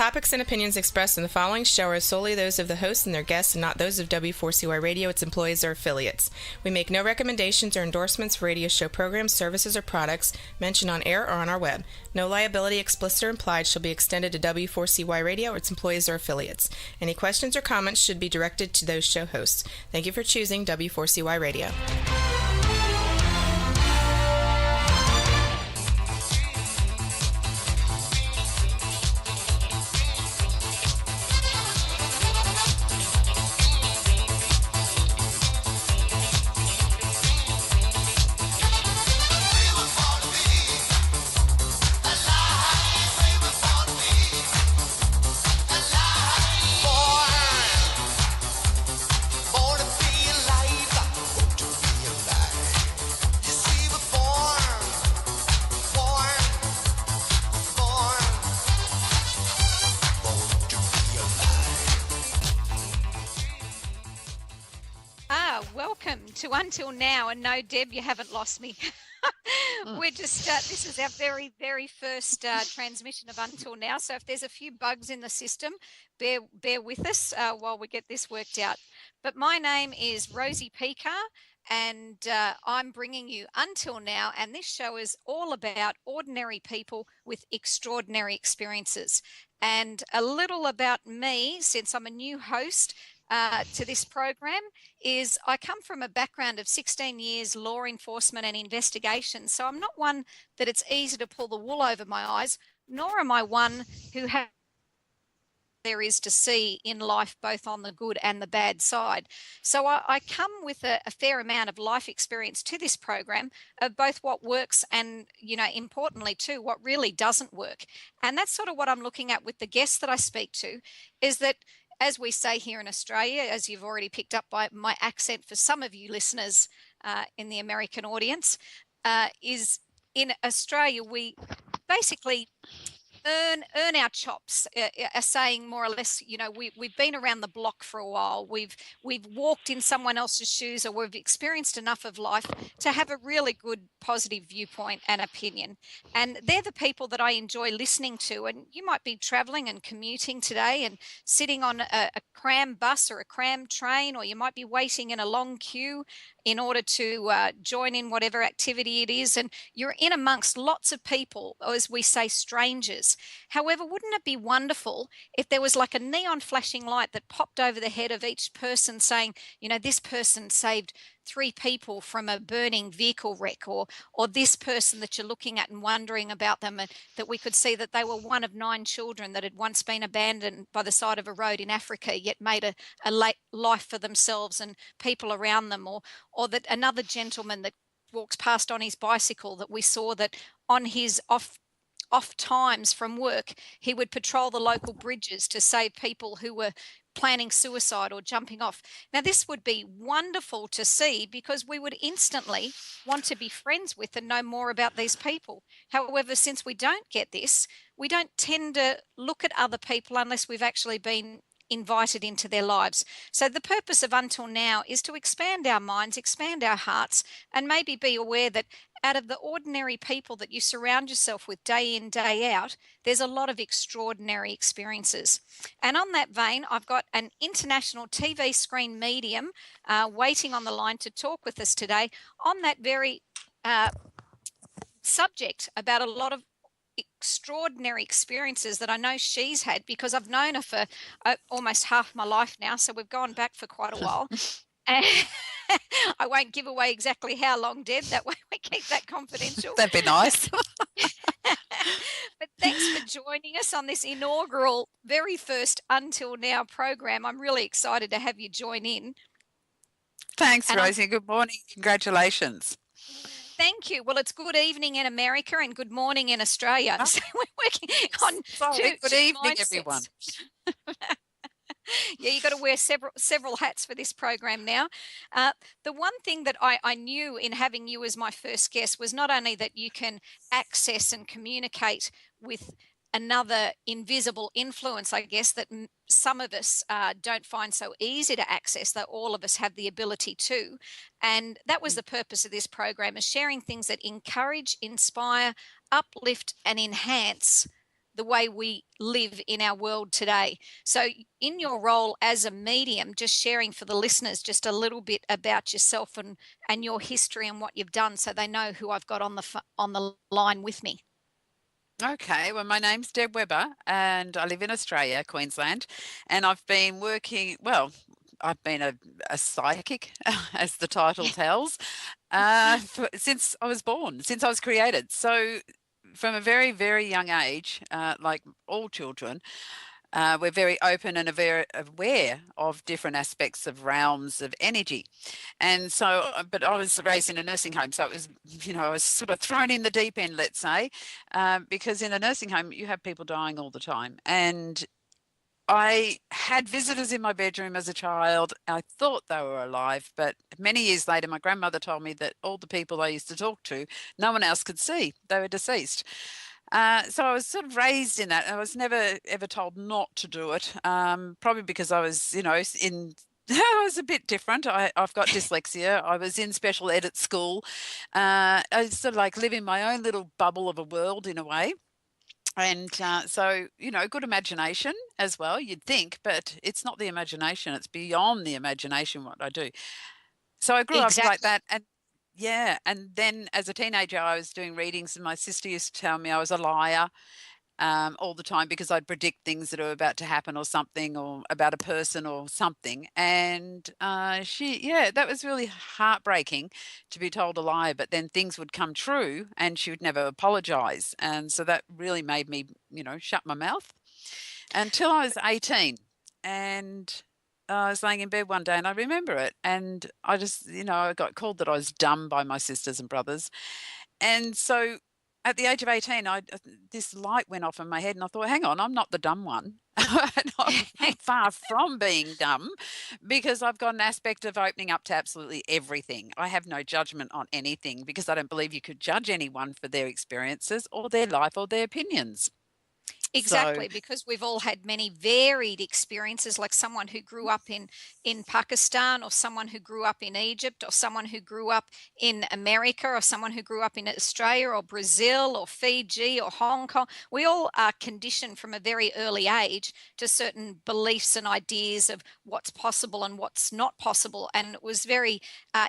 topics and opinions expressed in the following show are solely those of the hosts and their guests and not those of W4CY Radio, its employees, or affiliates. We make no recommendations or endorsements for radio show programs, services, or products mentioned on air or on our web. No liability, explicit or implied, shall be extended to W4CY Radio or its employees or affiliates. Any questions or comments should be directed to those show hosts. Thank you for choosing W4CY Radio. To Until Now, and no, Deb, you haven't lost me. We're just this is our very, very first transmission of Until Now. So if there's a few bugs in the system, bear with us while we get this worked out. But my name is Rosie Pekar, and I'm bringing you Until Now, and this show is all about ordinary people with extraordinary experiences. And a little about me, since I'm a new host to this program, is I come from a background of 16 years law enforcement and investigation. So I'm not one that it's easy to pull the wool over my eyes, nor am I one who has there is to see in life, both on the good and the bad side. So I come with a fair amount of life experience to this program of both what works and, importantly too, what really doesn't work. And that's sort of what I'm looking at with the guests that I speak to, is that, as we say here in Australia, as you've already picked up by my accent for some of you listeners in the American audience, is in Australia, we basically earn our chops, are saying more or less, we've been around the block for a while. We've walked in someone else's shoes, or we've experienced enough of life to have a really good positive viewpoint and opinion. And they're the people that I enjoy listening to. And you might be traveling and commuting today and sitting on a cram bus or a cram train, or you might be waiting in a long queue in order to join in whatever activity it is. And you're in amongst lots of people, or as we say, strangers. However, wouldn't it be wonderful if there was like a neon flashing light that popped over the head of each person saying, this person saved 3 people from a burning vehicle wreck, or this person that you're looking at and wondering about them, and that we could see that they were one of 9 children that had once been abandoned by the side of a road in Africa, yet made a life for themselves and people around them, or that another gentleman that walks past on his bicycle, that we saw that on his off times from work, he would patrol the local bridges to save people who were planning suicide or jumping off. Now, this would be wonderful to see, because we would instantly want to be friends with and know more about these people. However, since we don't get this, we don't tend to look at other people unless we've actually been invited into their lives. So the purpose of Until Now is to expand our minds, expand our hearts, and maybe be aware that out of the ordinary people that you surround yourself with day in, day out, there's a lot of extraordinary experiences. And on that vein, I've got an international TV screen medium waiting on the line to talk with us today on that very subject, about a lot of extraordinary experiences that I know she's had, because I've known her for almost half my life now, so we've gone back for quite a while. And I won't give away exactly how long, Deb, that way we keep that confidential. That'd be nice. But thanks for joining us on this inaugural, very first Until Now program. I'm really excited to have you join in. Thanks, Rosie. Good morning. Congratulations. Thank you. Well, it's good evening in America and good morning in Australia. Oh. So we're working on Good evening, mindsets. everyone. Yeah, you've got to wear several hats for this program now. The one thing that I knew in having you as my first guest was not only that you can access and communicate with another invisible influence, I guess, that some of us don't find so easy to access, that all of us have the ability to. And that was the purpose of this program, is sharing things that encourage, inspire, uplift, and enhance the way we live in our world today. So in your role as a medium, just sharing for the listeners just a little bit about yourself and your history and what you've done, so they know who I've got on the line with me. Okay, well, my name's Deb Webber and I live in Australia, Queensland, and I've been working, well, I've been a psychic, as the title tells, since I was born, since I was created. So from a very, very young age, like all children, we're very open and very aware of different aspects of realms of energy. And so, but I was raised in a nursing home. So it was, I was sort of thrown in the deep end, let's say, because in a nursing home, you have people dying all the time. And I had visitors in my bedroom as a child. I thought they were alive, but many years later, my grandmother told me that all the people I used to talk to, no one else could see. They were deceased. So I was sort of raised in that. I was never ever told not to do it, probably because I was, I was a bit different. I've got dyslexia. I was in special ed at school. I was sort of like living my own little bubble of a world in a way. And so, good imagination as well, you'd think, but it's not the imagination. It's beyond the imagination what I do. So I grew up like Exactly. that. And yeah. And then as a teenager, I was doing readings, and my sister used to tell me I was a liar all the time because I'd predict things that are about to happen or something, or about a person or something. And that was really heartbreaking to be told a lie, but then things would come true and she would never apologize. And so that really made me, shut my mouth until I was 18. And I was laying in bed one day and I remember it. And I just, I got called that I was dumb by my sisters and brothers. And so at the age of 18, this light went off in my head and I thought, hang on, I'm not the dumb one. I'm far from being dumb, because I've got an aspect of opening up to absolutely everything. I have no judgment on anything, because I don't believe you could judge anyone for their experiences or their life or their opinions. So Exactly, because we've all had many varied experiences, like someone who grew up in Pakistan, or someone who grew up in Egypt, or someone who grew up in America, or someone who grew up in Australia or Brazil or Fiji or Hong Kong. We all are conditioned from a very early age to certain beliefs and ideas of what's possible and what's not possible. And it was very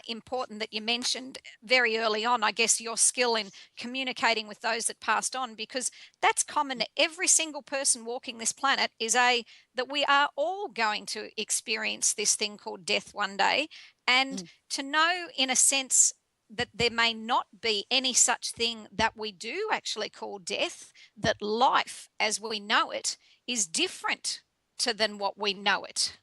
important that you mentioned very early on, I guess, your skill in communicating with those that passed on, because that's common to every single person walking this planet, is that we are all going to experience this thing called death one day. And to know, in a sense, that there may not be any such thing that we do actually call death, that life as we know it is different than what we know it,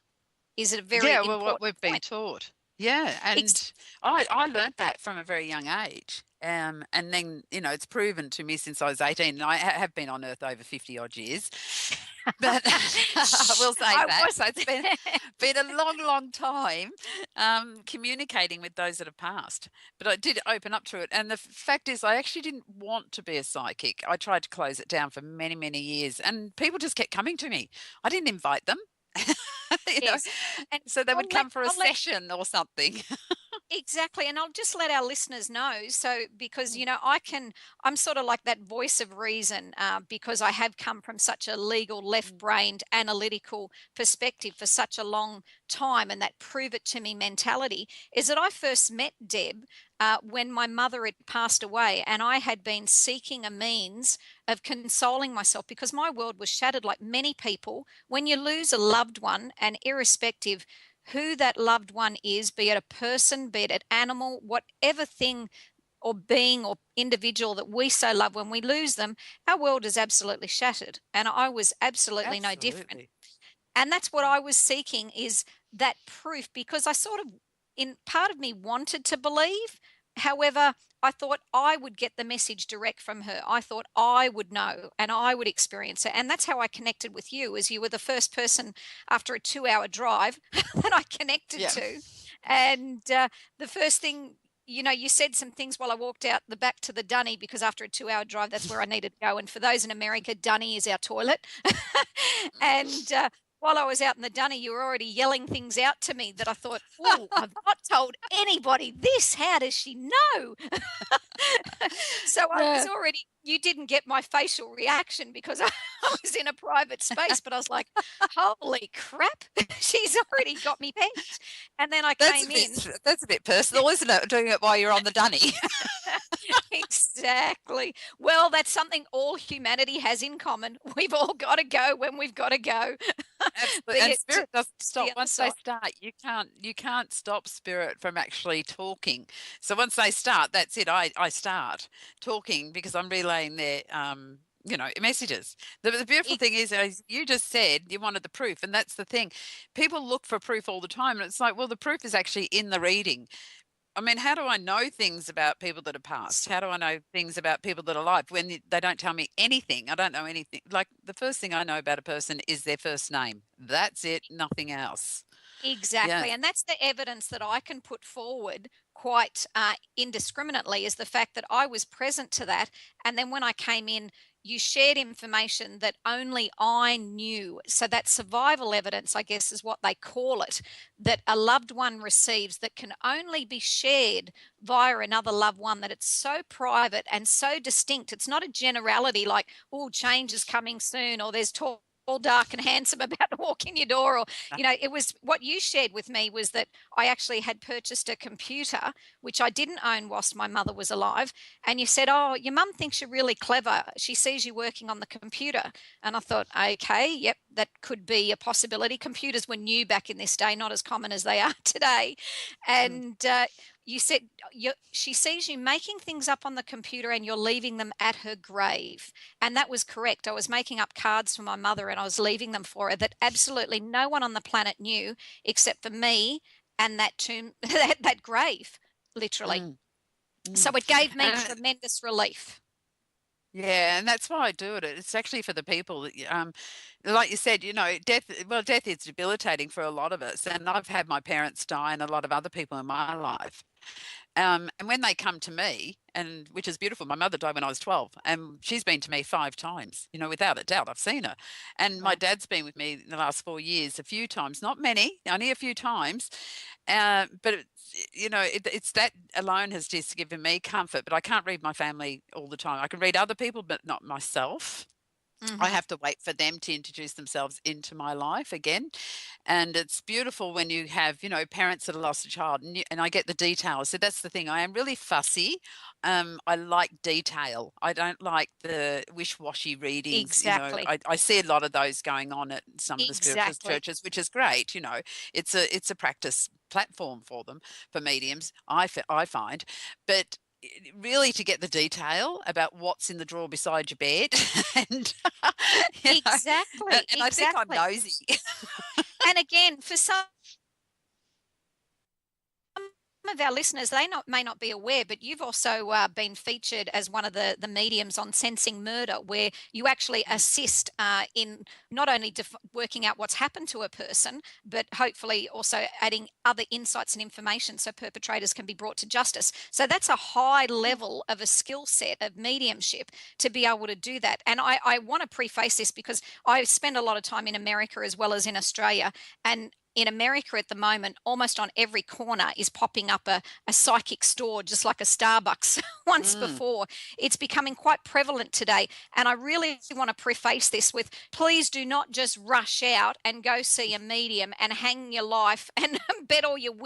is a very important what we've been point. taught. Yeah, and I learned that from a very young age. And then, it's proven to me since I was 18, and I have been on Earth over 50 odd years. But I will say that. So it's been a long, long time communicating with those that have passed. But I did open up to it. And the fact is, I actually didn't want to be a psychic. I tried to close it down for many, many years. And people just kept coming to me. I didn't invite them. Yes. And so they would come for a session or something. Exactly. And I'll just let our listeners know. So, because, I'm sort of like that voice of reason, because I have come from such a legal, left brained, analytical perspective for such a long time. And that prove it to me mentality is that I first met Deb when my mother had passed away, and I had been seeking a means of consoling myself, because my world was shattered, like many people. When you lose a loved one, and irrespective who that loved one is, be it a person, be it an animal, whatever thing or being or individual that we so love, when we lose them, our world is absolutely shattered. And I was absolutely no different. And that's what I was seeking, is that proof, because I sort of, in part of me, wanted to believe. However, I thought I would get the message direct from her. I thought I would know and I would experience it. And that's how I connected with you, as you were the first person after a 2-hour drive that I connected to. And the first thing, you said some things while I walked out the back to the dunny, because after a 2-hour drive, that's where I needed to go. And for those in America, dunny is our toilet. And while I was out in the dunny, you were already yelling things out to me that I thought, oh, I've not told anybody this. How does she know? So I was Yeah. already, you didn't get my facial reaction because I was in a private space, but I was like, holy crap, she's already got me pegged. And then I came in. That's a bit personal, isn't it? Doing it while you're on the dunny. Exactly. Well, that's something all humanity has in common. We've all got to go when we've got to go. Absolutely. And spirit doesn't stop the other once they side. start. You can't stop spirit from actually talking. So once they start, that's it. I start talking because I'm relaying their messages. The beautiful thing is, as you just said, you wanted the proof, and that's the thing. People look for proof all the time, and it's like, well, the proof is actually in the reading. I mean, how do I know things about people that are past? How do I know things about people that are alive when they don't tell me anything? I don't know anything. Like the first thing I know about a person is their first name. That's it, nothing else. Yeah. Exactly. And that's the evidence that I can put forward quite indiscriminately, is the fact that I was present to that. And then when I came in, you shared information that only I knew. So that survival evidence, I guess, is what they call it, that a loved one receives that can only be shared via another loved one, that it's so private and so distinct. It's not a generality like, oh, change is coming soon, or there's talk dark and handsome about to walk in your door, or it was what you shared with me was that I actually had purchased a computer which I didn't own whilst my mother was alive, and you said, oh, your mum thinks you're really clever, she sees you working on the computer. And I thought, okay, yep, that could be a possibility. Computers were new back in this day, not as common as they are today. And you said she sees you making things up on the computer and you're leaving them at her grave. And that was correct. I was making up cards for my mother and I was leaving them for her that absolutely no one on the planet knew except for me and that tomb, that grave, literally. So it gave me tremendous relief. Yeah, and that's why I do it. It's actually for the people that, like you said, death is debilitating for a lot of us. And I've had my parents die and a lot of other people in my life. And when they come to me, and which is beautiful, my mother died when I was 12, and she's been to me 5 times, without a doubt, I've seen her. And my dad's been with me in the last 4 years a few times, not many, only a few times. But it's that alone has just given me comfort. But I can't read my family all the time. I can read other people, but not myself. I have to wait for them to introduce themselves into my life again. And it's beautiful when you have, parents that have lost a child, and I get the details. So that's the thing. I am really fussy. I like detail. I don't like the wish-washy readings. Exactly. I see a lot of those going on at some of the spiritual Exactly. churches, which is great. It's a practice platform for them, for mediums, I find. But really to get the detail about what's in the drawer beside your bed and Exactly. and I think I'm nosy. And again, for some of our listeners, they may not be aware, but you've also been featured as one of the mediums on Sensing Murder, where you actually assist in not only working out what's happened to a person, but hopefully also adding other insights and information so perpetrators can be brought to justice. So that's a high level of a skill set of mediumship to be able to do that. And I want to preface this because I spend a lot of time in America as well as in Australia, and in America at the moment, almost on every corner is popping up a psychic store, just like a Starbucks once before. It's becoming quite prevalent today. And I really want to preface this with, please do not just rush out and go see a medium and hang your life and bet all your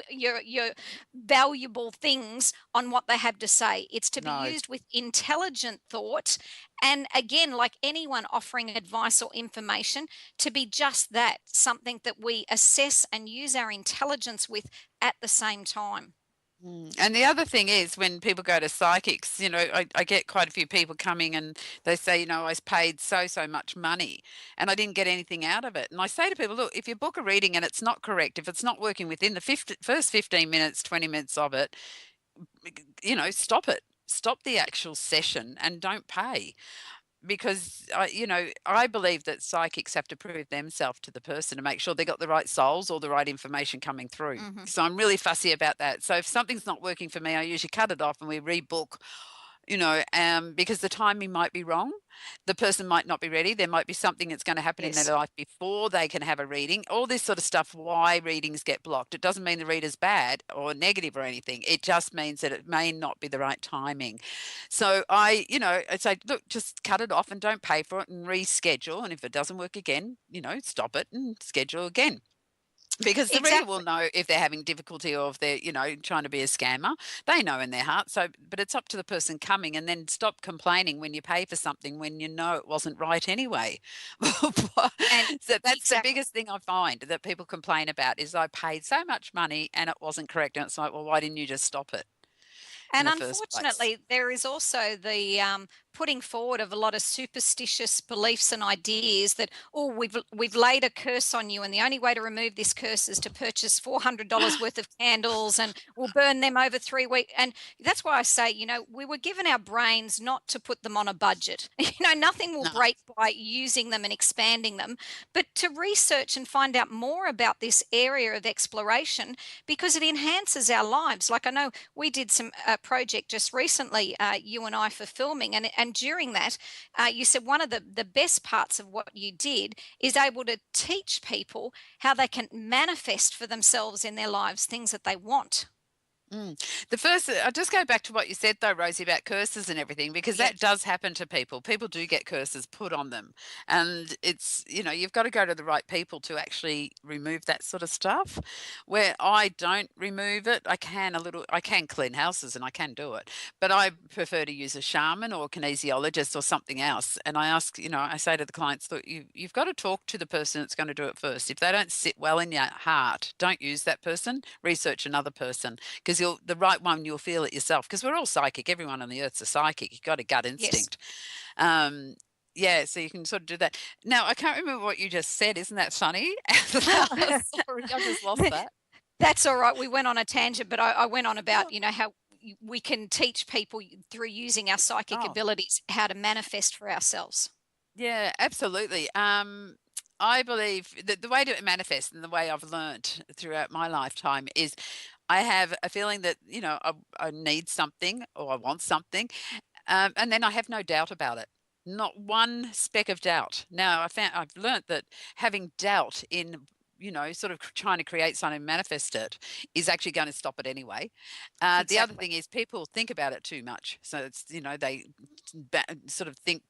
valuable things on what they have to say. It's to be used with intelligent thought. And again, like anyone offering advice or information, to be just that, something that we assess and use our intelligence with at the same time. And the other thing is when people go to psychics, I get quite a few people coming and they say, I paid so much money and I didn't get anything out of it. And I say to people, look, if you book a reading and it's not correct, if it's not working within the first 15 minutes, 20 minutes of it, stop it. Stop the actual session and don't pay. Because I believe that psychics have to prove themselves to the person to make sure they got the right souls or the right information coming through. So I'm really fussy about that. So if something's not working for me, I usually cut it off and we rebook. because the timing might be wrong. The person might not be ready. There might be something that's going to happen in their Yes. life before they can have a reading. All this sort of stuff, why readings get blocked. It doesn't mean the reader's bad or negative or anything. It just means that it may not be the right timing. So I'd say, look, just cut it off and don't pay for it and reschedule. And if it doesn't work again, stop it and schedule again. Because the reader will Exactly. know if they're having difficulty or if they're, trying to be a scammer. They know in their heart. So, but it's up to the person coming, and then stop complaining when you pay for something when you know it wasn't right anyway. And So that's the exactly. biggest thing I find that people complain about is I paid so much money and it wasn't correct. And it's like, well, why didn't you just stop it in And the first place? unfortunately, there is also the putting forward of a lot of superstitious beliefs and ideas that, oh, we've laid a curse on you, and the only way to remove this curse is to purchase $400 worth of candles, and we'll burn them over 3 weeks. And that's why I say, we were given our brains not to put them on a budget. Nothing will No. break by using them and expanding them, but to research and find out more about this area of exploration, because it enhances our lives. Like I know we did some project just recently, you and I, for filming, and during that, you said one of the best parts of what you did is able to teach people how they can manifest for themselves in their lives things that they want. The first, I'll just go back to what you said though, Rosie, about curses and everything, because that Yes. does happen to people. People do get curses put on them. And it's, you've got to go to the right people to actually remove that sort of stuff. Where I don't remove it, I can clean houses and I can do it, but I prefer to use a shaman or a kinesiologist or something else. And I ask, I say to the clients, look, you've got to talk to the person that's going to do it first. If they don't sit well in your heart, don't use that person, research another person, because the right one, you'll feel it yourself, because we're all psychic. Everyone on the earth's a psychic. You've got a gut Yes. instinct. Yeah, so you can sort of do that. Now, I can't remember what you just said. Isn't that funny? Sorry, I just lost that. That's all right. We went on a tangent, but I went on about, how we can teach people through using our psychic Oh, abilities how to manifest for ourselves. yeah, absolutely. I believe that the way to manifest and the way I've learned throughout my lifetime is I have a feeling that, I need something or I want something. And then I have no doubt about it. Not one speck of doubt. Now, I've learnt that having doubt in, sort of trying to create something, manifest it, is actually going to stop it anyway. The other Exactly. thing is people think about it too much. So it's, they sort of think,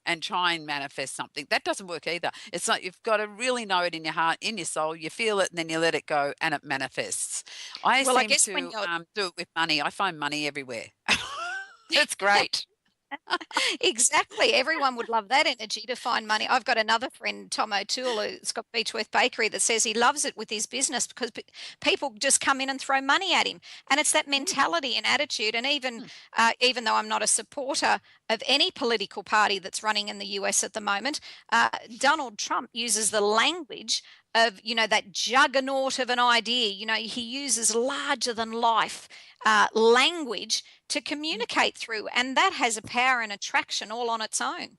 and try and manifest something. That doesn't work either. It's like you've got to really know it in your heart, in your soul. You feel it, and then you let it go, and it manifests. I Well, I seem guess when to you're do it with money. I find money everywhere. It's great. exactly. Everyone would love that energy to find money. I've got another friend, Tom O'Toole, who's got Beechworth Bakery, that says he loves it with his business because people just come in and throw money at him. And it's that Mm, mentality and attitude. And mm, even though I'm not a supporter of any political party that's running in the US at the moment, Donald Trump uses the language of, that juggernaut of an idea. He uses larger than life language to mm. communicate through, and that has a power and attraction all on its own.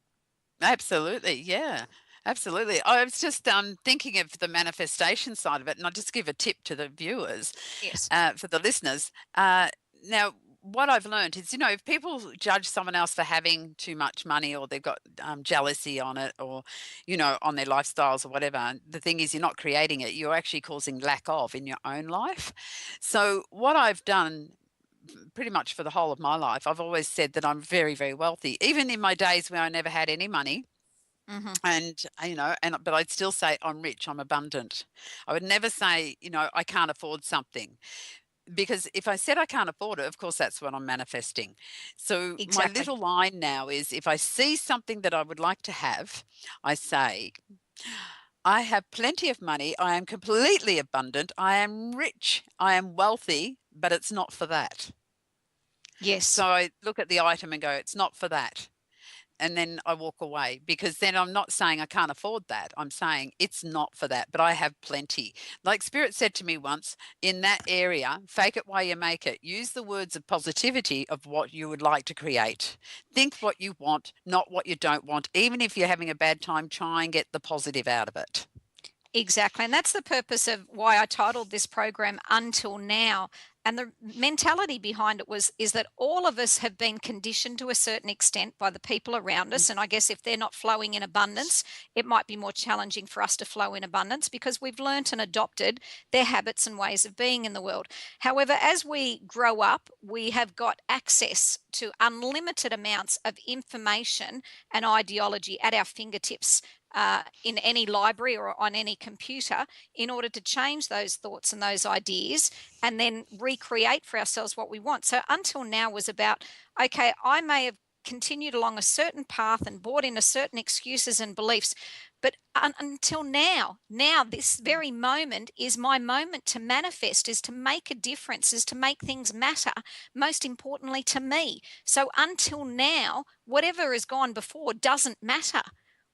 Absolutely. Yeah. Absolutely. I was just thinking of the manifestation side of it, and I'll just give a tip to the viewers, Yes. for the listeners. Now, what I've learned is, if people judge someone else for having too much money, or they've got jealousy on it, or, on their lifestyles or whatever, the thing is, you're not creating it. You're actually causing lack of in your own life. So, what I've done pretty much for the whole of my life, I've always said that I'm very, very wealthy, even in my days where I never had any money. Hmm. And but I'd still say I'm rich, I'm abundant. I would never say, I can't afford something, because if I said I can't afford it, of course that's what I'm manifesting. So my Exactly. little line now is, if I see something that I would like to have, I say, I have plenty of money, I am completely abundant, I am rich, I am wealthy, but it's not for that. Yes. So I look at the item and go, it's not for that. And then I walk away, because then I'm not saying I can't afford that. I'm saying it's not for that, but I have plenty. Like Spirit said to me once, in that area, fake it while you make it. Use the words of positivity of what you would like to create. Think what you want, not what you don't want. Even if you're having a bad time, try and get the positive out of it. Exactly. And that's the purpose of why I titled this program Until Now. And the mentality behind it is that all of us have been conditioned to a certain extent by the people around us. And I guess if they're not flowing in abundance, it might be more challenging for us to flow in abundance because we've learnt and adopted their habits and ways of being in the world. However, as we grow up, we have got access to unlimited amounts of information and ideology at our fingertips. In any library or on any computer, in order to change those thoughts and those ideas and then recreate for ourselves what we want. So Until Now was about, okay, I may have continued along a certain path and brought in a certain excuses and beliefs, but until now, this very moment is my moment to manifest, is to make a difference, is to make things matter, most importantly to me. So until now, whatever has gone before doesn't matter.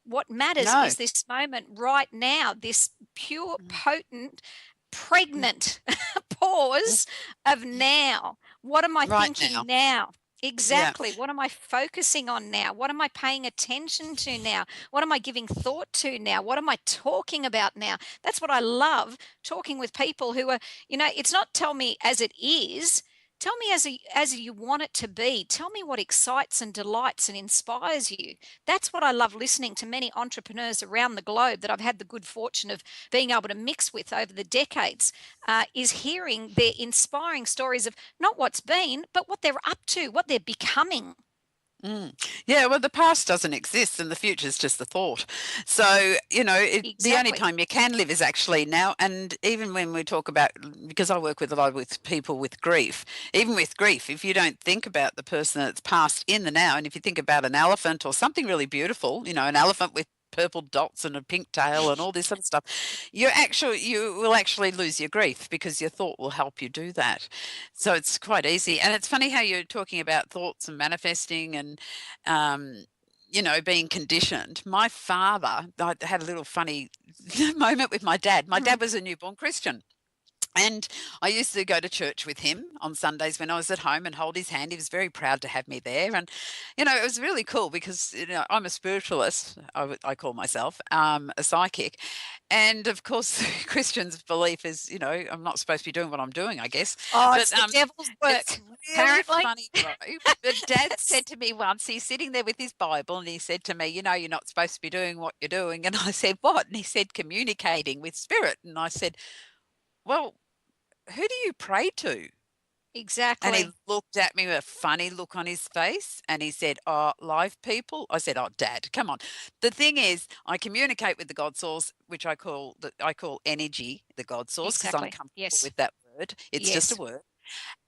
What matters No. is this moment right now, this pure, potent, pregnant pause of now. What am I Right thinking now. now? Exactly. Yeah. What am I focusing on now? What am I paying attention to now? What am I giving thought to now? What am I talking about now? That's what I love, talking with people who are, it's not tell me as it is. Tell me as you want it to be. Tell me what excites and delights and inspires you. That's what I love listening to many entrepreneurs around the globe that I've had the good fortune of being able to mix with over the decades, is hearing their inspiring stories of not what's been, but what they're up to, what they're becoming. Yeah, well, the past doesn't exist and the future is just the thought. So, the only time you can live is actually now. And even when we talk about, because I work with a lot with people with grief, even with grief, if you don't think about the person that's passed in the now, and if you think about an elephant or something really beautiful, an elephant with purple dots and a pink tail and all this sort of stuff, you will actually lose your grief because your thought will help you do that. So it's quite easy. And it's funny how you're talking about thoughts and manifesting and being conditioned. My father, I had a little funny moment with my dad. My dad was a newborn Christian. And I used to go to church with him on Sundays when I was at home and hold his hand. He was very proud to have me there. And, it was really cool because, I'm a spiritualist, I call myself, a psychic. And of course, Christians' belief is, I'm not supposed to be doing what I'm doing, I guess. Oh, but it's the devil's work, it's really apparently. funny, though. But Dad said to me once, he's sitting there with his Bible and he said to me, you're not supposed to be doing what you're doing. And I said, what? And he said, communicating with spirit. And I said, well, who do you pray to? And he Exactly. looked at me with a funny look on his face and he said, oh, live people? I said, oh, Dad, come on. The thing is, I communicate with the God source, which I call energy, the God source, because I'm Exactly. comfortable Yes. with that word. It's just a Yes. word.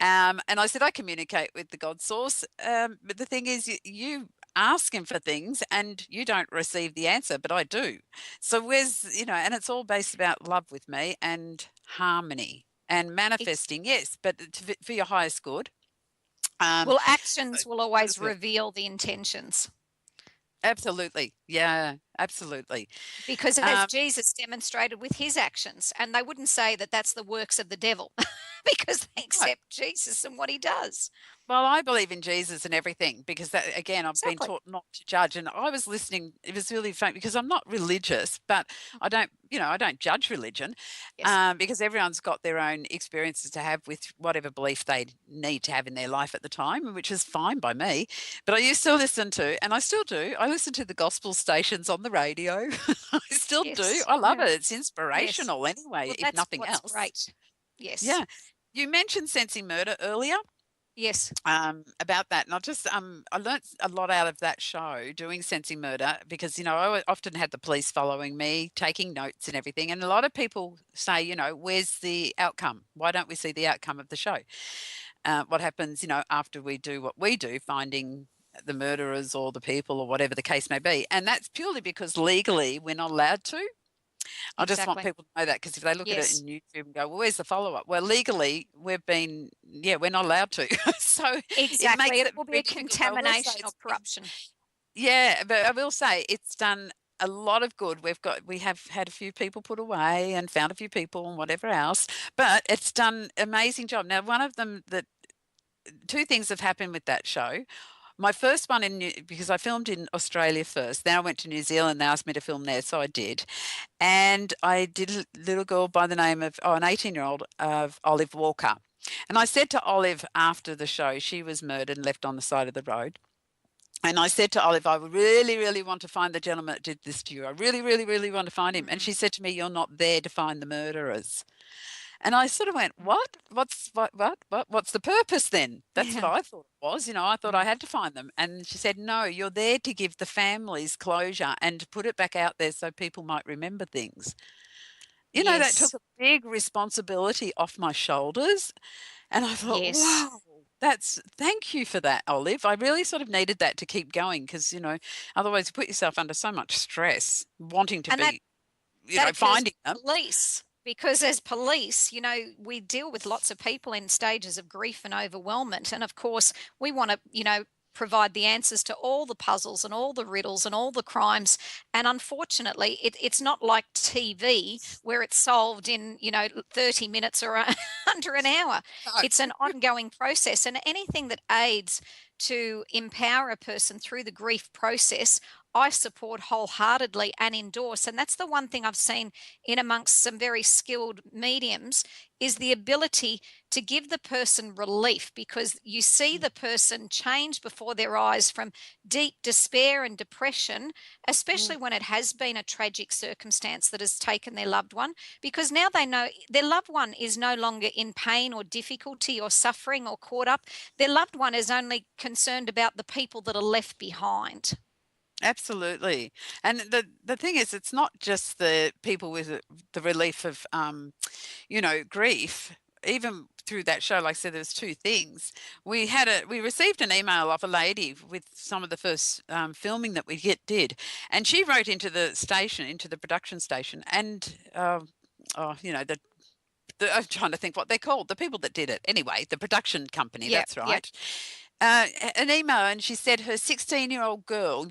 And I said, I communicate with the God source. But the thing is, you ask him for things and you don't receive the answer, but I do. So and it's all based about love with me and harmony. And manifesting, yes, but for your highest good. Well, actions will always So- reveal the intentions. Absolutely. Yeah, absolutely. Because as Jesus demonstrated with his actions, and they wouldn't say that that's the works of the devil because they accept Jesus and what he does. Well, I believe in Jesus and everything because that, again, I've been Exactly. taught not to judge. And I was listening. It was really fun because I'm not religious, but I don't judge religion Yes. because everyone's got their own experiences to have with whatever belief they need to have in their life at the time, which is fine by me. But I used to listen to, and I still do, I listen to the gospel stations on the radio. I still do. Yes. I love Yeah. it. It's Yes. inspirational anyway, Well, if that's nothing what's else. great. Yes. Yeah. You mentioned sensing murder earlier. Yes. About that. And I learnt a lot out of that show doing Sensing Murder because, I often had the police following me, taking notes and everything. And a lot of people say, where's the outcome? Why don't we see the outcome of the show? What happens, after we do what we do, finding the murderers or the people or whatever the case may be. And that's purely because legally we're not allowed to. I just want Exactly. people to know that because if they look at it Yes. in YouTube and go, well, where's the follow-up? Well, legally, we're not allowed to. So it Exactly. makes It it will be very a difficult. But I will say contamination or corruption. yeah, but I will say it's done a lot of good. We have had a few people put away and found a few people and whatever else, but it's done amazing job. Now, one of them two things have happened with that show. My first one because I filmed in Australia first. Then I went to New Zealand. They asked me to film there, so I did. And I did a little girl by the name of an 18-year-old of Olive Walker. And I said to Olive after the show, she was murdered and left on the side of the road. And I said to Olive, I really, really want to find the gentleman that did this to you. I really, really, really want to find him. And she said to me, "You're not there to find the murderers." And I sort of went, "What? What's the purpose then?" That's what Yeah. I thought it was. I thought I had to find them. And she said, "No, you're there to give the families closure and to put it back out there so people might remember things." That took Yes. a big responsibility off my shoulders. And I thought, Yes. wow, thank you for that, Olive. I really sort of needed that to keep going because, otherwise you put yourself under so much stress wanting to And be, that occurs finding them. with police, because as police, we deal with lots of people in stages of grief and overwhelmment. And of course, we want to, provide the answers to all the puzzles and all the riddles and all the crimes. And unfortunately, it's not like TV where it's solved in, 30 minutes or under an hour. No. It's an ongoing process. And anything that aids to empower a person through the grief process, I support wholeheartedly and endorse. And that's the one thing I've seen in amongst some very skilled mediums, is the ability to give the person relief, because you see the person change before their eyes from deep despair and depression, especially when it has been a tragic circumstance that has taken their loved one, because now they know their loved one is no longer in pain or difficulty or suffering or caught up. Their loved one is only concerned about the people that are left behind. Absolutely. And the thing is, it's not just the people with the relief of, grief. Even through that show, like I said, there's two things. We received an email of a lady with some of the first filming that we did, and she wrote into the production station, and I'm trying to think what they're called, the people that did it. Anyway, the production company, Yep, that's yep. right. An email, and she said her 16-year-old girl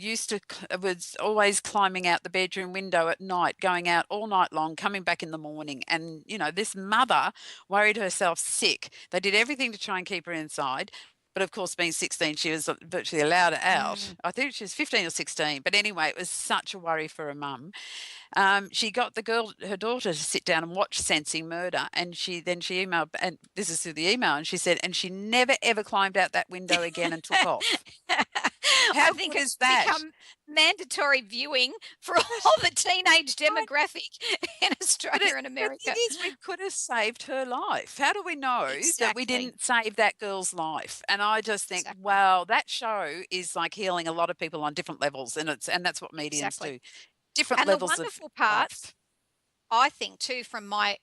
was always climbing out the bedroom window at night, going out all night long, coming back in the morning. And, this mother worried herself sick. They did everything to try and keep her inside. But of course, being 16, she was virtually allowed out. I think she was 15 or 16. But anyway, it was such a worry for her mum. She got her daughter, to sit down and watch Sensing Murder, and she emailed, and this is through the email, and she said, and she never ever climbed out that window again and took off. How I think good it's is that? become mandatory viewing for all the teenage demographic in Australia and America. The thing is, we could have saved her life. How do we know that we didn't save that girl's life? And I just think, wow, that show is like healing a lot of people on different levels, and that's what mediums do. Different levels of wonderful part, life. I think too, from my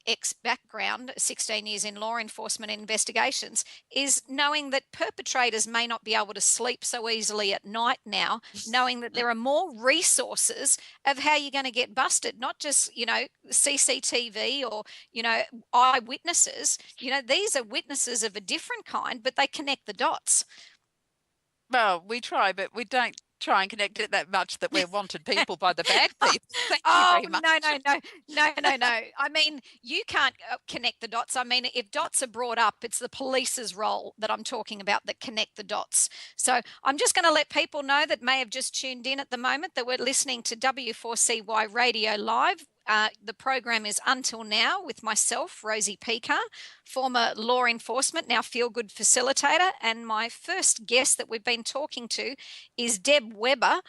background, 16 years in law enforcement investigations, is knowing that perpetrators may not be able to sleep so easily at night now, knowing that there are more resources of how you're going to get busted, not just, CCTV or, eyewitnesses. These are witnesses of a different kind, but they connect the dots. Well, we try, but we don't try and connect it that much that we're wanted people by the bad people. Thank you very much. No. I mean, you can't connect the dots. I mean, if dots are brought up, it's the police's role that I'm talking about that connect the dots. So I'm just going to let people know that may have just tuned in at the moment that we're listening to W4CY Radio Live. The program is Until Now with myself, Rosie Picard, former law enforcement, now feel-good facilitator. And my first guest that we've been talking to is Deb Webber,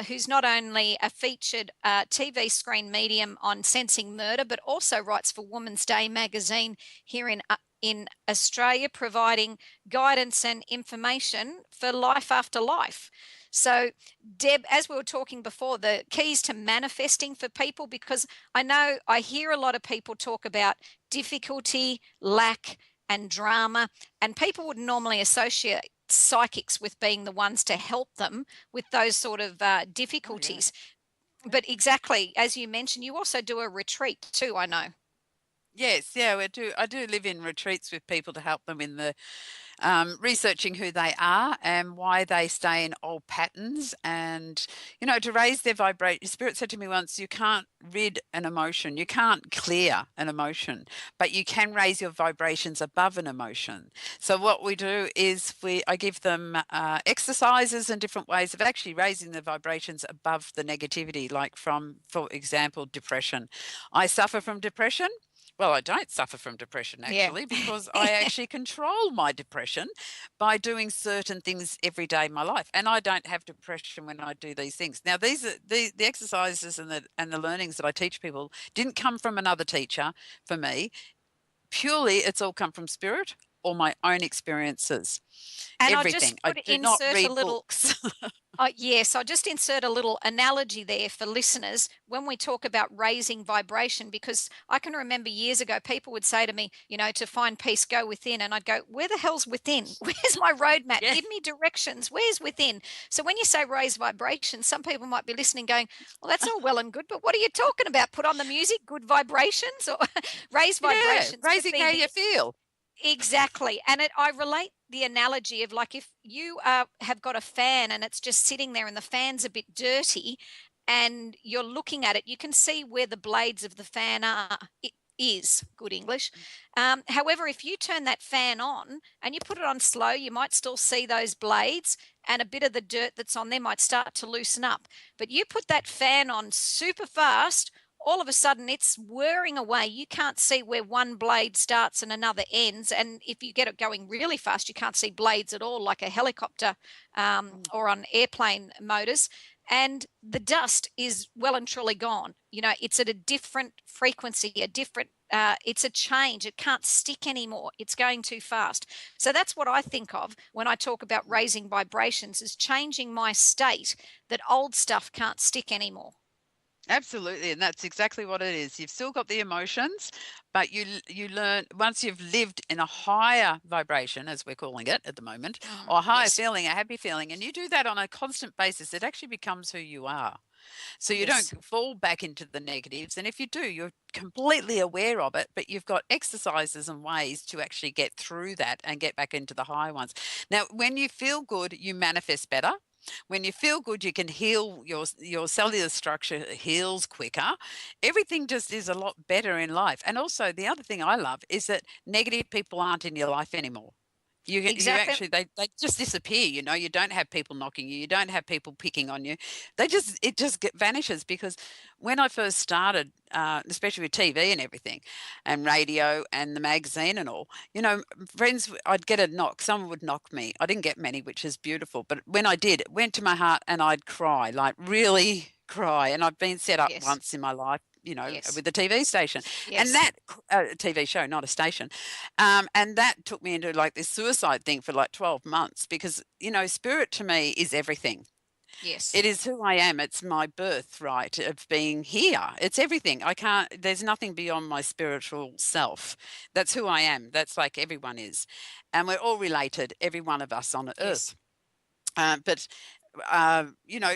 who's not only a featured TV screen medium on Sensing Murder, but also writes for Woman's Day magazine here in Australia, providing guidance and information for life after life. So, Deb, as we were talking before, the keys to manifesting for people, because I hear a lot of people talk about difficulty, lack, and drama, and people would normally associate psychics with being the ones to help them with those sort of difficulties. Oh, yeah. But exactly, as you mentioned, you also do a retreat too, I know. Yes, yeah, I do live in retreats with people to help them in the researching who they are and why they stay in old patterns, and to raise their vibration. Spirit said to me once, you can't rid an emotion, you can't clear an emotion, but you can raise your vibrations above an emotion. So what we do is I give them exercises and different ways of actually raising the vibrations above the negativity, like from, for example, depression. I suffer from depression. Well, I don't suffer from depression Yeah. actually, because I actually control my depression by doing certain things every day in my life. And I don't have depression when I do these things. Now, these are the exercises and the learnings that I teach people didn't come from another teacher for me. Purely, it's all come from spirit or my own experiences. And I Everything. just I would do not insert a read little. books. Yes, I'll just insert a little analogy there for listeners when we talk about raising vibration, because I can remember years ago, people would say to me, to find peace, go within. And I'd go, where the hell's within? Where's my roadmap? Yeah. Give me directions. Where's within? So when you say raise vibration, some people might be listening going, well, that's all well and good, but what are you talking about? Put on the music, good vibrations, or raise Yeah. vibrations could Raising be how you feel. exactly. And I relate the analogy of, like, if you have got a fan and it's just sitting there and the fan's a bit dirty and you're looking at it, you can see where the blades of the fan are. It is good English. However, if you turn that fan on and you put it on slow, you might still see those blades, and a bit of the dirt that's on there might start to loosen up. But you put that fan on super fast, all of a sudden it's whirring away. You can't see where one blade starts and another ends. And if you get it going really fast, you can't see blades at all, like a helicopter or on airplane motors. And the dust is well and truly gone. It's at a different frequency, it's a change. It can't stick anymore. It's going too fast. So that's what I think of when I talk about raising vibrations, is changing my state, that old stuff can't stick anymore. Absolutely, and that's exactly what it is. You've still got the emotions, but you learn once you've lived in a higher vibration, as we're calling it at the moment, or a higher Yes. feeling, a happy feeling, and you do that on a constant basis, it actually becomes who you are. So you Yes. don't fall back into the negatives, and if you do, you're completely aware of it, but you've got exercises and ways to actually get through that and get back into the high ones. Now, when you feel good, you manifest better. When you feel good, you can heal your cellular structure heals quicker. Everything just is a lot better in life. And also the other thing I love is that negative people aren't in your life anymore. You Exactly. actually they just disappear. You don't have people knocking you. You don't have people picking on you. It just vanishes, because when I first started, especially with TV and everything, and radio and the magazine and all, friends, I'd get a knock. Someone would knock me. I didn't get many, which is beautiful. But when I did, it went to my heart, and I'd cry, like really cry. And I've been set up Yes. once in my life, Yes. with a TV station, and Yes. that TV show, not a station, and that took me into like this suicide thing for like 12 months, because, spirit to me is everything. Yes. It is who I am. It's my birthright of being here. It's everything. There's nothing beyond my spiritual self. That's who I am. That's like everyone is. And we're all related, every one of us on Yes. earth. But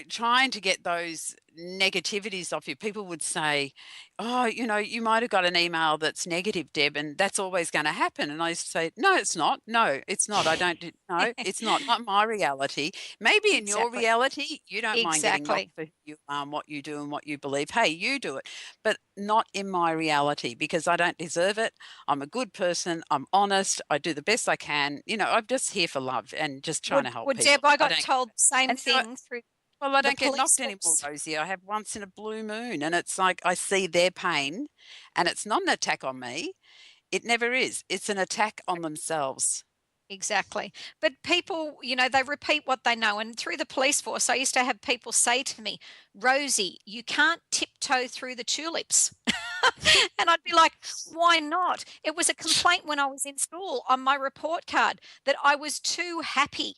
trying to get those negativities off you. People would say, "Oh, you might have got an email that's negative, Deb, and that's always going to happen." And I used to say, "No, it's not. No, it's not. I don't do, no, it's not my reality. Maybe in your Exactly. reality, you don't mind getting knocked Exactly. for who you are, what you do, and what you believe. Hey, you do it, but not in my reality, because I don't deserve it. I'm a good person. I'm honest. I do the best I can. I'm just here for love and just trying Would to help would Deb, people. I I got don't." told the same And thing through well, I the don't get police knocked anymore, force. Rosie. I have once in a blue moon, and it's like I see their pain, and it's not an attack on me. It never is. It's an attack on themselves. Exactly. But people, they repeat what they know. And through the police force, I used to have people say to me, Rosie, you can't tiptoe through the tulips. And I'd be like, why not? It was a complaint when I was in school on my report card that I was too happy.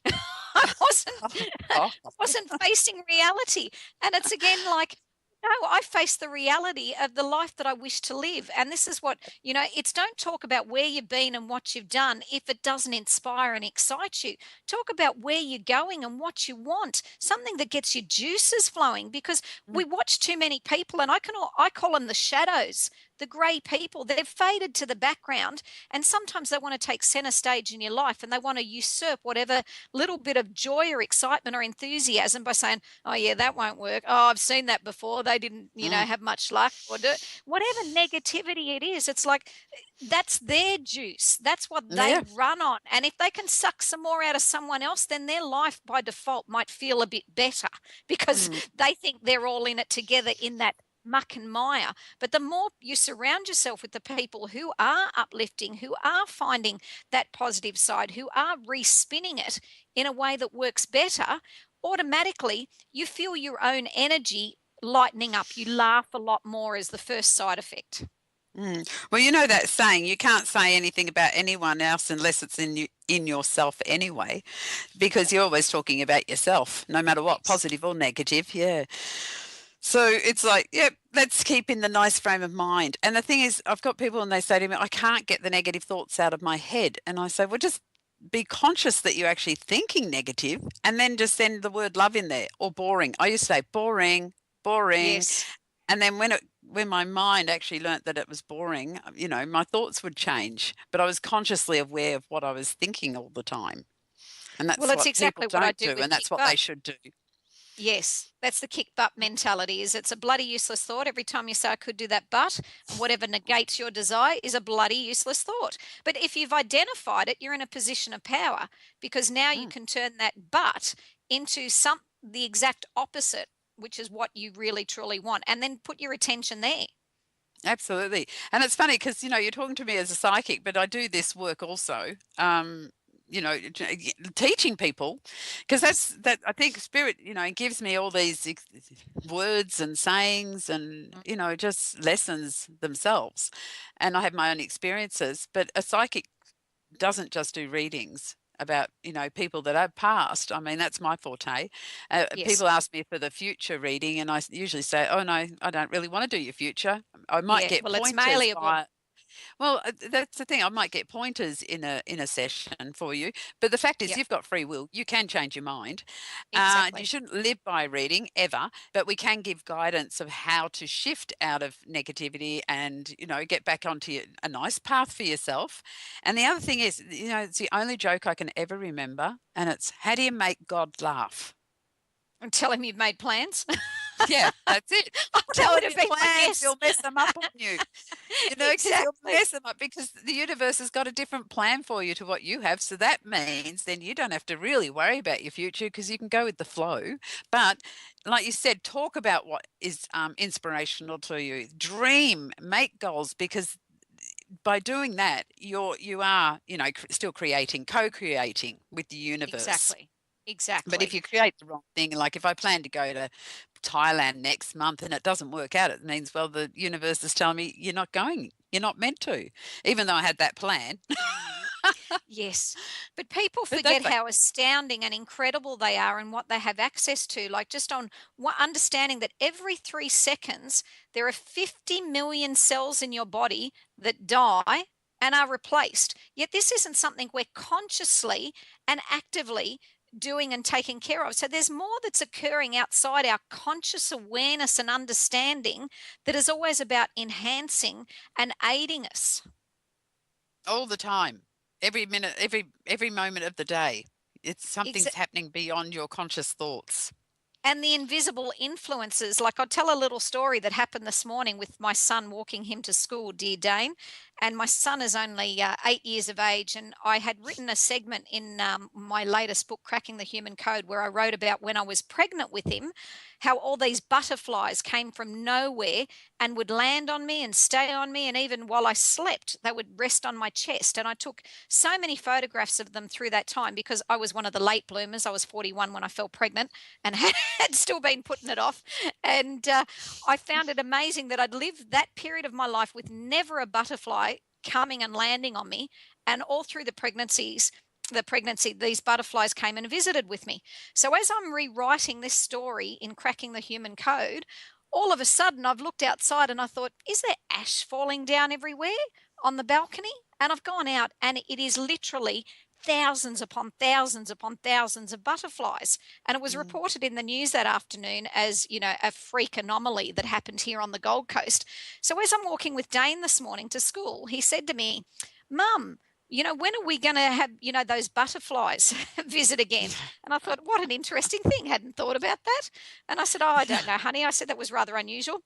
I wasn't Oh, wasn't facing reality. And it's again like, no, I face the reality of the life that I wish to live. And this is what, it's don't talk about where you've been and what you've done if it doesn't inspire and excite you. Talk about where you're going and what you want, something that gets your juices flowing, because mm, we watch too many people, and I call them the shadows. the grey people, they've faded to the background, and sometimes they want to take centre stage in your life, and they want to usurp whatever little bit of joy or excitement or enthusiasm by saying, oh yeah, that won't work. Oh, I've seen that before. They didn't, have much luck, or whatever negativity it is. It's like, that's their juice. That's what they run on. And if they can suck some more out of someone else, then their life by default might feel a bit better because they think they're all in it together in that muck and mire. But the more you surround yourself with the people who are uplifting, who are finding that positive side, who are respinning it in a way that works better, automatically you feel your own energy lightening up. You laugh a lot more as the first side effect. Well, you know that saying, you can't say anything about anyone else unless it's in yourself anyway, because you're always talking about yourself, no matter what, positive or negative. Yeah. So it's like, let's keep in the nice frame of mind. And the thing is, I've got people and they say to me, I can't get the negative thoughts out of my head. And I say, well, just be conscious that you're actually thinking negative, and then just send the word love in there, or boring. I used to say boring. Yes. And then when my mind actually learnt that it was boring, my thoughts would change, but I was consciously aware of what I was thinking all the time. And that's what exactly people what I don't do, and that's what they should do. Yes, that's the kick butt mentality. Is it's a bloody useless thought. Every time you say I could do that, but, and whatever negates your desire is a bloody useless thought. But if you've identified it, you're in a position of power, because now you can turn that but into the exact opposite, which is what you really truly want, and then put your attention there. Absolutely. And it's funny because, you're talking to me as a psychic, but I do this work also. Teaching people, because that I think spirit, gives me all these words and sayings and, just lessons themselves. And I have my own experiences, but a psychic doesn't just do readings about, people that are past. I mean, that's my forte. Yes. People ask me for the future reading, and I usually say, oh, no, I don't really want to do your future. I might get pointers. It's malleable. Well, that's the thing. I might get pointers in a session for you, but the fact is, you've got free will. You can change your mind. Exactly. You shouldn't live by reading ever, but we can give guidance of how to shift out of negativity and get back onto a nice path for yourself. And the other thing is, it's the only joke I can ever remember, and it's, how do you make God laugh? And tell him you've made plans. Yeah, that's it. Tell him your plans, you'll mess them up on you. Exactly. You'll mess them up because the universe has got a different plan for you to what you have. So that means then you don't have to really worry about your future because you can go with the flow. But like you said, talk about what is inspirational to you. Dream, make goals, because by doing that, you are, still creating, co-creating with the universe. Exactly. But if you create the wrong thing, like if I plan to go to Thailand next month and it doesn't work out, it means, well, the universe is telling me you're not going, you're not meant to, even though I had that plan. Yes, but people forget how astounding and incredible they are and what they have access to. Like, just on understanding that every 3 seconds there are 50 million cells in your body that die and are replaced. Yet this isn't something we're consciously and actively doing and taking care of. So there's more that's occurring outside our conscious awareness and understanding that is always about enhancing and aiding us. All the time, every minute, every moment of the day. It's something's happening beyond your conscious thoughts. And the invisible influences. Like, I'll tell a little story that happened this morning with my son, walking him to school, dear Dane. And my son is only 8 years of age. And I had written a segment in my latest book, Cracking the Human Code, where I wrote about when I was pregnant with him, how all these butterflies came from nowhere and would land on me and stay on me. And even while I slept, they would rest on my chest. And I took so many photographs of them through that time because I was one of the late bloomers. I was 41 when I fell pregnant and had still been putting it off. And I found it amazing that I'd lived that period of my life with never a butterfly coming and landing on me. And all through the pregnancy, these butterflies came and visited with me. So as I'm rewriting this story in Cracking the Human Code, all of a sudden I've looked outside and I thought, is there ash falling down everywhere on the balcony? And I've gone out and it is literally thousands upon thousands upon thousands of butterflies. And it was reported in the news that afternoon as, a freak anomaly that happened here on the Gold Coast. So as I'm walking with Dane this morning to school, he said to me, Mum, when are we going to have, those butterflies visit again? And I thought, what an interesting thing. Hadn't thought about that. And I said, oh, I don't know, honey. I said, that was rather unusual.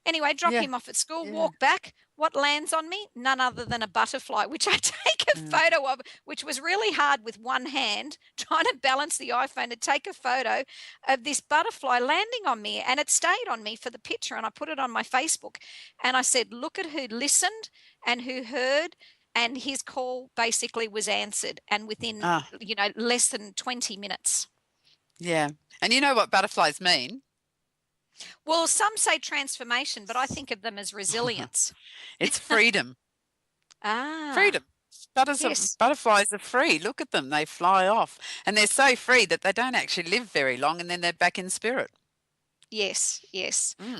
Anyway, drop him off at school, walk back. What lands on me? None other than a butterfly, which I take a photo of, which was really hard with one hand, trying to balance the iPhone to take a photo of this butterfly landing on me. And it stayed on me for the picture. And I put it on my Facebook. And I said, look at who listened and who heard. And his call basically was answered, and within, less than 20 minutes. Yeah. And you know what butterflies mean? Well, some say transformation, but I think of them as resilience. It's freedom. Freedom. Butterflies are free. Look at them. They fly off. And they're so free that they don't actually live very long, and then they're back in spirit. Yes.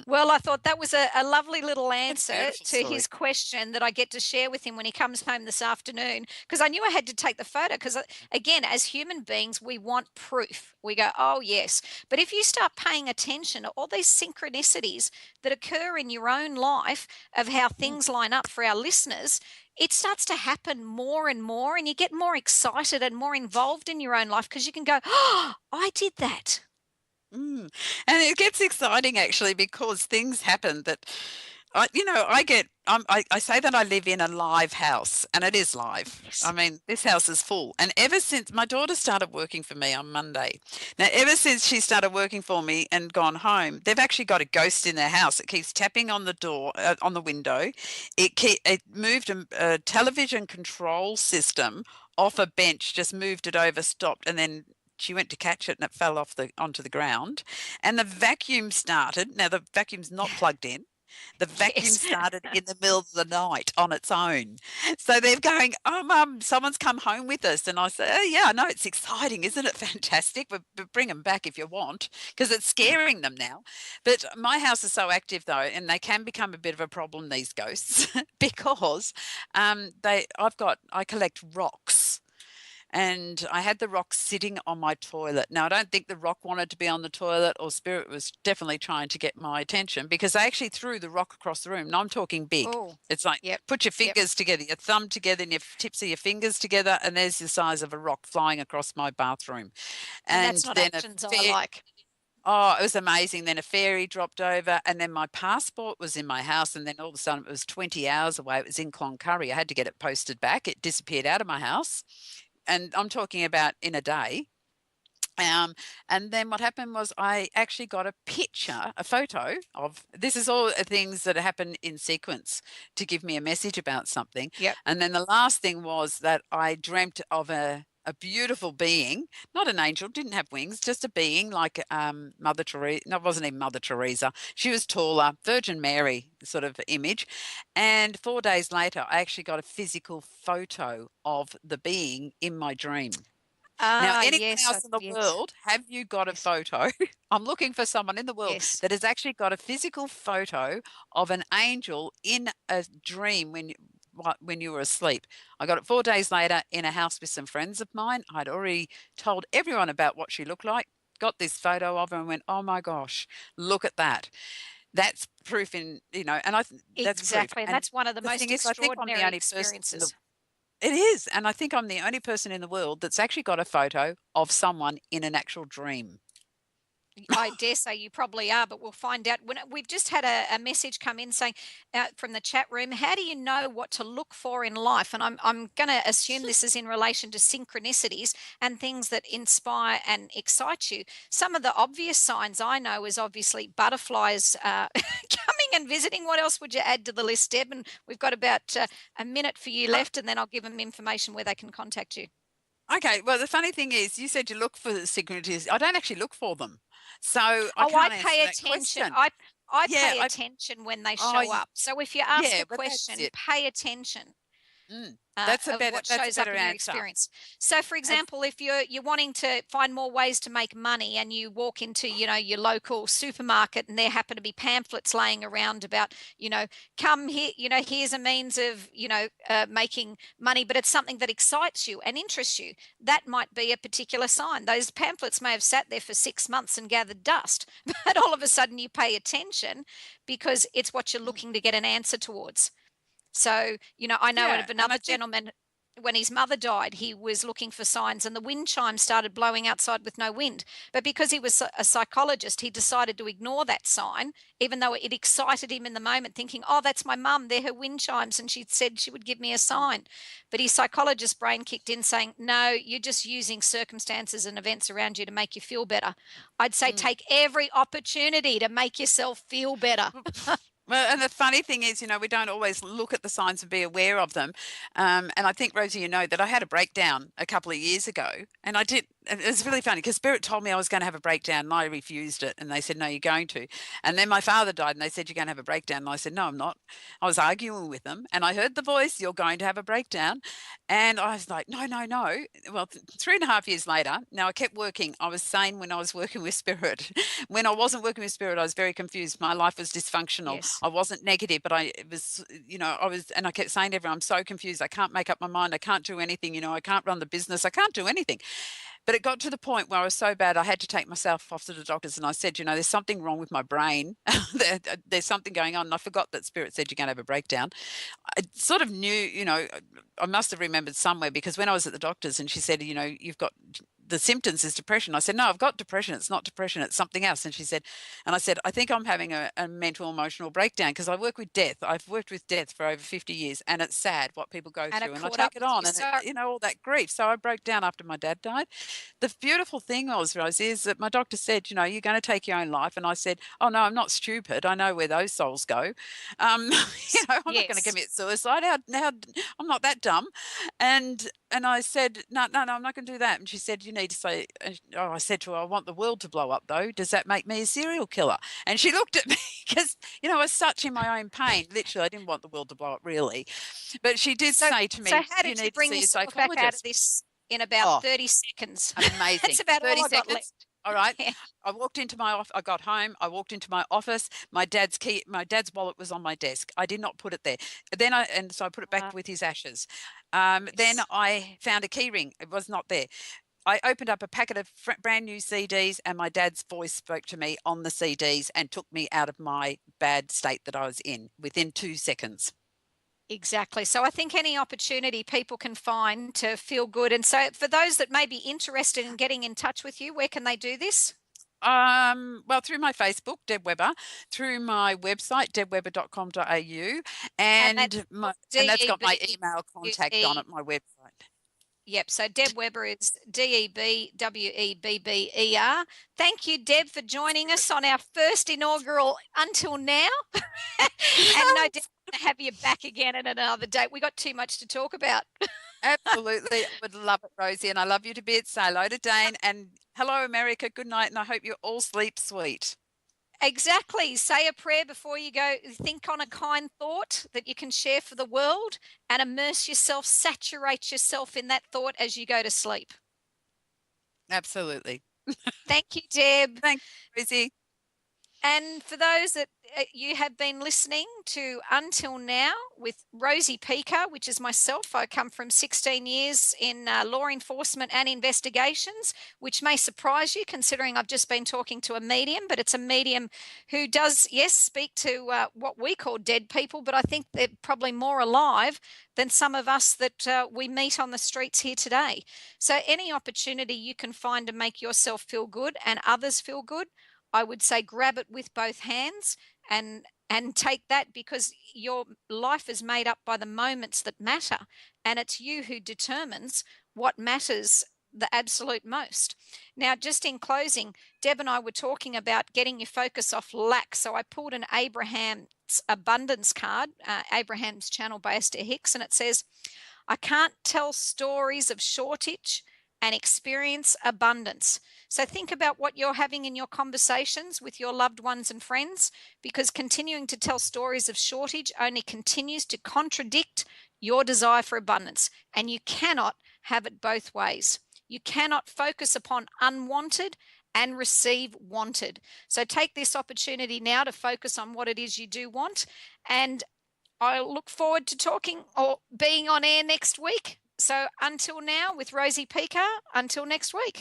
Well, I thought that was a lovely little answer to his question that I get to share with him when he comes home this afternoon, because I knew I had to take the photo because, again, as human beings, we want proof. We go, oh, yes. But if you start paying attention to all these synchronicities that occur in your own life of how things line up for our listeners, it starts to happen more and more, and you get more excited and more involved in your own life because you can go, oh, I did that. And it gets exciting actually because things happen that I say that I live in a live house, and it is live. Yes. I mean, this house is full. And ever since my daughter started working for me on Monday, now ever since she started working for me and gone home, they've actually got a ghost in their house. It keeps tapping on the door, on the window. It moved a television control system off a bench, just moved it over, stopped, and then she went to catch it and it fell onto the ground. And the vacuum started. Now the vacuum's not plugged in. The vacuum started in the middle of the night on its own. So they're going, oh, Mum, someone's come home with us. And I said, oh, yeah, I know, it's exciting. Isn't it fantastic? But bring them back if you want, because it's scaring them now. But my house is so active, though, and they can become a bit of a problem, these ghosts, because I collect rocks. And I had the rock sitting on my toilet. Now, I don't think the rock wanted to be on the toilet, or spirit was definitely trying to get my attention, because I actually threw the rock across the room. And I'm talking big. Oh, it's like, put your fingers together, your thumb together, and your tips of your fingers together, and there's the size of a rock flying across my bathroom. And that's not actions I like. Oh, it was amazing. Then a fairy dropped over, and then my passport was in my house, and then all of a sudden it was 20 hours away. It was in Cloncurry. I had to get it posted back. It disappeared out of my house. And I'm talking about in a day. And then what happened was I actually got a photo of, this is all things that happen in sequence to give me a message about something. Yep. And then the last thing was that I dreamt of a beautiful being, not an angel, didn't have wings, just a being like Mother Teresa. No, it wasn't even Mother Teresa. She was taller, Virgin Mary sort of image. And 4 days later, I actually got a physical photo of the being in my dream. Now, anyone else in the world, have you got a photo? I'm looking for someone in the world that has actually got a physical photo of an angel in a dream when you were asleep. I got it 4 days later in a house with some friends of mine. I'd already told everyone about what she looked like, got this photo of her and went, oh my gosh, look at that. That's proof in, and that's exactly. Proof. And that's one of the most extraordinary experiences. It is. And I think I'm the only person in the world that's actually got a photo of someone in an actual dream. I dare say you probably are, but we'll find out. We've just had a message come in saying from the chat room, how do you know what to look for in life? And I'm going to assume this is in relation to synchronicities and things that inspire and excite you. Some of the obvious signs I know is obviously butterflies coming and visiting. What else would you add to the list, Deb? And we've got about a minute for you left, and then I'll give them information where they can contact you. Okay. Well, the funny thing is, you said you look for the synchronicities. I don't actually look for them. So I pay attention. I pay attention when they show up. So if you ask a question, pay attention. That's a of better what shows up in your answer. experience. So, for example, if you're wanting to find more ways to make money, and you walk into your local supermarket, and there happen to be pamphlets laying around about come here, here's a means of making money, but it's something that excites you and interests you. That might be a particular sign. Those pamphlets may have sat there for 6 months and gathered dust, but all of a sudden you pay attention because it's what you're looking to get an answer towards. So, I know Yeah, of and another I think gentleman, when his mother died, he was looking for signs, and the wind chime started blowing outside with no wind. But because he was a psychologist, he decided to ignore that sign, even though it excited him in the moment, thinking, oh, that's my mum, they're her wind chimes, and she said she would give me a sign. But his psychologist brain kicked in saying, no, you're just using circumstances and events around you to make you feel better. I'd say take every opportunity to make yourself feel better. Well, and the funny thing is, we don't always look at the signs and be aware of them. And I think, Rosie, that I had a breakdown a couple of years ago, and I did. It was really funny because Spirit told me I was going to have a breakdown, and I refused it. And they said, "No, you're going to." And then my father died, and they said, "You're going to have a breakdown." And I said, "No, I'm not." I was arguing with them, and I heard the voice, "You're going to have a breakdown," and I was like, "No, no, no." Well, 3.5 years later, now I kept working. I was sane when I was working with Spirit. When I wasn't working with Spirit, I was very confused. My life was dysfunctional. Yes. I wasn't negative, but I was, I was, and I kept saying to everyone, I'm so confused. I can't make up my mind. I can't do anything. I can't run the business. I can't do anything. But it got to the point where I was so bad, I had to take myself off to the doctors. And I said, there's something wrong with my brain. There's something going on. And I forgot that Spirit said you're going to have a breakdown. I sort of knew, I must have remembered somewhere, because when I was at the doctor's and she said, you've got the symptoms is depression. I said, no, I've got depression. It's not depression. It's something else. And she said, and I said, I think I'm having a mental emotional breakdown, because I work with death. I've worked with death for over 50 years, and it's sad what people go through. And I take it on, and all that grief. So I broke down after my dad died. The beautiful thing was, Rosie, is that my doctor said, you're going to take your own life. And I said, oh, no, I'm not stupid. I know where those souls go. I'm not going to commit suicide. How, I'm not that dumb. And I said, no, I'm not going to do that. And she said, you need to say, I said to her, I want the world to blow up, though. Does that make me a serial killer? And she looked at me because, I was such in my own pain. Literally, I didn't want the world to blow up, really. But she did say to me, so how did you need bring to see yourself a psychologist. back out of this in about 30 seconds? Amazing. That's about 30 all I got seconds. left. All right. Yeah. I walked into my office. I got home. I walked into my office. My dad's wallet was on my desk. I did not put it there. So I put it back with his ashes. Then I found a key ring. It was not there. I opened up a packet of brand new CDs, and my dad's voice spoke to me on the CDs and took me out of my bad state that I was in within 2 seconds. Exactly. So I think any opportunity people can find to feel good. And so for those that may be interested in getting in touch with you, where can they do this? Well, through my Facebook, Deb Webber, through my website, debwebber.com.au, and that's got my email contact on it, my website. Yep. So Deb Webber is DEBWEBBER. Thank you, Deb, for joining us on our first inaugural Until Now. And no doubt to have you back again at another date. We got too much to talk about. Absolutely. I would love it, Rosie. And I love you to bits. Say hello to Dane, and hello, America. Good night. And I hope you all sleep sweet. Exactly. Say a prayer before you go. Think on a kind thought that you can share for the world, and immerse yourself, saturate yourself in that thought as you go to sleep. Absolutely. Thank you, Deb. Thanks, Rosie. And for those that you have been listening to Until Now with Rosie Pica, which is myself. I come from 16 years in law enforcement and investigations, which may surprise you considering I've just been talking to a medium, but it's a medium who does, yes, speak to what we call dead people, but I think they're probably more alive than some of us that we meet on the streets here today. So any opportunity you can find to make yourself feel good and others feel good, I would say grab it with both hands and take that, because your life is made up by the moments that matter, and it's you who determines what matters the absolute most. Now, just in closing, Deb and I were talking about getting your focus off lack. So I pulled an Abraham's abundance card, Abraham's channel by Esther Hicks, and it says, I can't tell stories of shortage and experience abundance. So think about what you're having in your conversations with your loved ones and friends, because continuing to tell stories of shortage only continues to contradict your desire for abundance, and you cannot have it both ways. You cannot focus upon unwanted and receive wanted. So take this opportunity now to focus on what it is you do want, and I look forward to talking or being on air next week. So until now, with Rosie Picar, until next week.